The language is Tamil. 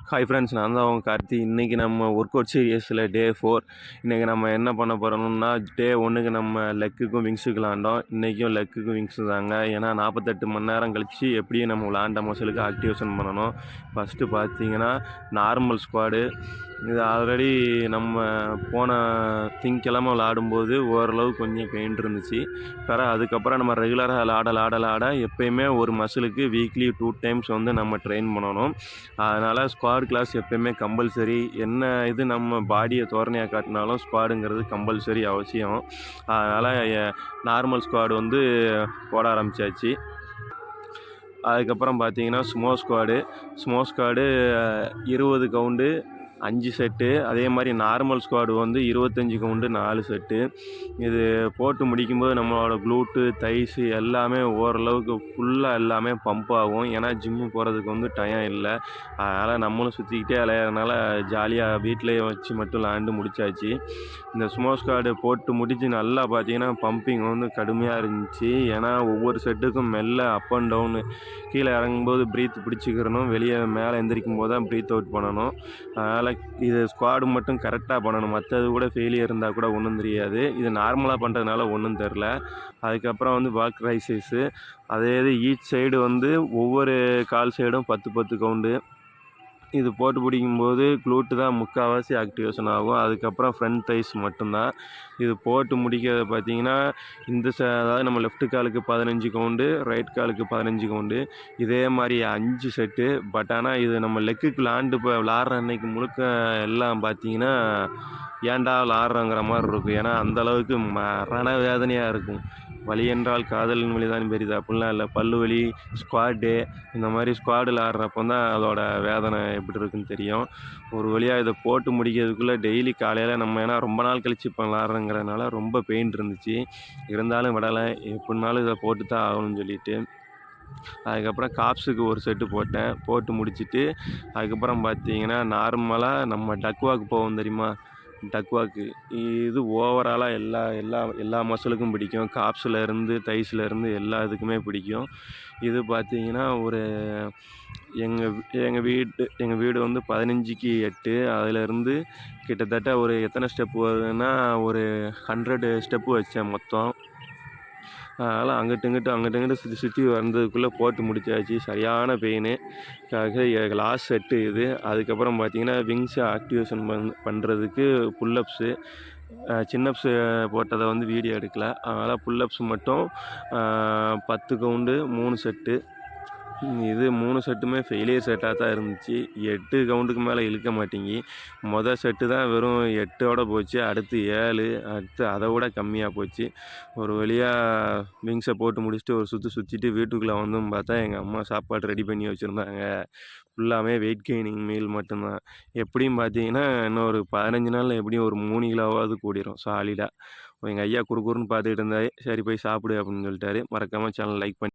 ஹாய் ஃப்ரெண்ட்ஸ், நான் தான் உங்கள் கார்த்தி. இன்றைக்கி நம்ம ஒர்க் அவுட் சீரியஸில் டே 4. இன்றைக்கி நம்ம என்ன பண்ண போகிறோம்னா, டே 1க்கு நம்ம லெக்குக்கும் விங்ஸுக்கு விளாண்டோம். இன்றைக்கும் லெக்குக்கும் விங்ஸு தாங்க. ஏன்னா 48 மணி நேரம் கழித்து எப்படியும் நம்ம விளாண்ட மசிலுக்கு ஆக்டிவேஷன் பண்ணணும். ஃபஸ்ட்டு பார்த்தீங்கன்னா நார்மல் ஸ்குவாடு. இது ஆல்ரெடி நம்ம போன திங்கக்கிழமை விளாடும்போது ஓரளவு கொஞ்சம் பெயின் இருந்துச்சு. அதுக்கப்புறம் நம்ம ரெகுலராக விளாட எப்போயுமே ஒரு மசிலுக்கு வீக்லி 2 டைம்ஸ் வந்து நம்ம ட்ரெயின் பண்ணணும். அதனால் ஸ்குவாட் கிளாஸ் எப்போயுமே கம்பல்சரி. என்ன இது நம்ம பாடியை தோரணையாக காட்டினாலும் ஸ்குவாடுங்கிறது கம்பல்சரி அவசியம். அதனால் நார்மல் ஸ்குவாடு வந்து போட ஆரம்பித்தாச்சு. அதுக்கப்புறம் பார்த்தீங்கன்னா ஸ்மோ ஸ்குவாடு 20 கவுண்டு 5 செட்டு. அதே மாதிரி நார்மல் ஸ்குவாடு வந்து 25 கவுண்டு 4 செட்டு. இது போட்டு முடிக்கும்போது நம்மளோட க்ளூட்டு தைஸு எல்லாமே ஓரளவுக்கு ஃபுல்லாக எல்லாமே பம்ப் ஆகும். ஏன்னா ஜிம்மு போகிறதுக்கு வந்து டைம் இல்லை. அதனால் நம்மளும் சுற்றிக்கிட்டே விளையாடுறதுனால ஜாலியாக வீட்டிலையே வச்சு மட்டும் விளாண்டு முடித்தாச்சு. இந்த ஸ்மோ ஸ்குவாடு போட்டு முடித்து நல்லா பார்த்தீங்கன்னா பம்பிங் வந்து கடுமையாக இருந்துச்சு. ஏன்னா ஒவ்வொரு செட்டுக்கும் மெல்ல அப் அண்ட் டவுனு, கீழே இறங்கும்போது ப்ரீத் பிடிச்சிக்கிறணும், வெளியே மேலே எந்திரிக்கும் போது தான் ப்ரீத் அவுட் பண்ணணும். அதனால் இது ஸ்குவாடு மட்டும் கரெக்டாக பண்ணணும். மற்றது கூட ஃபெயிலியர் இருந்தால் கூட ஒன்றும் தெரியாது. இது நார்மலாக பண்ணுறதுனால ஒன்றும் தெரில. அதுக்கப்புறம் வந்து பாக் ரைசஸு. அதே இது ஈச் சைடு வந்து ஒவ்வொரு கால் சைடும் 10 கவுண்டு. இது போட்டு பிடிக்கும்போது க்ளூட்டு தான் முக்கால்வாசி ஆக்டிவேஷன் ஆகும். அதுக்கப்புறம் ஃப்ரண்ட் தைஸ் மட்டும்தான். இது போட்டு முடிக்கிறது பார்த்தீங்கன்னா அதாவது நம்ம லெஃப்ட் காலுக்கு 15 கவுண்டு, ரைட் காலுக்கு 15 கவுண்டு. இதே மாதிரி 5 செட்டு. பட் ஆனால் இது நம்ம லெக்குக்கு விளாட்ற அன்னைக்கு முழுக்க எல்லாம் பார்த்தீங்கன்னா ஏன்டா விளாட்றோங்கிற மாதிரி இருக்கும். ஏன்னா அந்தளவுக்கு மரண வேதனையாக இருக்கும். வலி என்றால் காதலின் வலி தான் பெரிது அப்படிலாம் இல்லை. பல்லு வலி, ஸ்குவாடு, இந்த மாதிரி ஸ்குவாடில் ஆடுறப்போ தான் அதோட வேதனை எப்படி இருக்குன்னு தெரியும். ஒரு வழியாக இதை போட்டு முடிக்கிறதுக்குள்ளே டெய்லி காலையில் நம்ம ஏன்னா ரொம்ப நாள் கழித்து இப்போ விளாட்றங்கிறதுனால ரொம்ப பெயின் இருந்துச்சு. இருந்தாலும் விடலை, எப்படினாலும் இதை போட்டு தான் ஆகணும்னு சொல்லிட்டு. அதுக்கப்புறம் காப்ஸுக்கு ஒரு செட்டு போட்டேன். போட்டு முடிச்சுட்டு அதுக்கப்புறம் பார்த்தீங்கன்னா நார்மலாக நம்ம டக் வாக் போவோம் தெரியுமா, டக் வாக்கு. இது ஓவராலாக எல்லா எல்லா எல்லா மசிலுக்கும் பிடிக்கும். காப்ஸ்லேருந்து தைஸ்லேருந்து எல்லா இதுக்குமே பிடிக்கும். இது பார்த்தீங்கன்னா ஒரு எங்கள் வீடு வந்து 15க்கு 8. அதிலேருந்து கிட்டத்தட்ட ஒரு எத்தனை ஸ்டெப்பு வருதுன்னா ஒரு 100 ஸ்டெப்பு வச்சேன் மொத்தம். அதனால் அங்கிட்டு சுற்றி வந்ததுக்குள்ளே போட்டு முடிச்சாச்சு. சரியான பெயின். லாஸ்ட் செட்டு இது. அதுக்கப்புறம் பார்த்தீங்கன்னா விங்ஸை ஆக்டிவேஷன் பண்ணுறதுக்கு புல்லப்ஸு. சின்னப்ஸு போட்டதை வந்து வீடியோ எடுக்கல. அதனால் புல்லப்ஸ் மட்டும் 10 கவுண்டு 3 செட்டு. இது 3 செட்டுமே ஃபெயிலியர் செட்டாக தான் இருந்துச்சு. 8 கவுண்டுக்கு மேலே இழுக்க மாட்டேங்கி. செட்டு தான் வெறும் 8ஓட போச்சு. அடுத்து 7, அடுத்து அதை விட கம்மியாக போச்சு. ஒரு வழியாக விங்ஸை போட்டு முடிச்சுட்டு ஒரு சுற்றிட்டு வீட்டுக்குள்ளே வந்தும் பார்த்தா எங்கள் அம்மா சாப்பாடு ரெடி பண்ணி வச்சுருந்தாங்க. ஃபுல்லாமே வெயிட் கெய்னிங் மீல் மட்டும்தான். எப்படியும் பார்த்தீங்கன்னா இன்னும் ஒரு 15 நாளில் எப்படியும் ஒரு 3 கிலோவாவது கூடிரும் சாலிடாக. எங்கள் ஐயா குறுன்னு பார்த்துக்கிட்டு இருந்தார். சரி போய் சாப்பிடு அப்படின்னு சொல்லிட்டாரு. மறக்காமல் சேனல் லைக் பண்ணி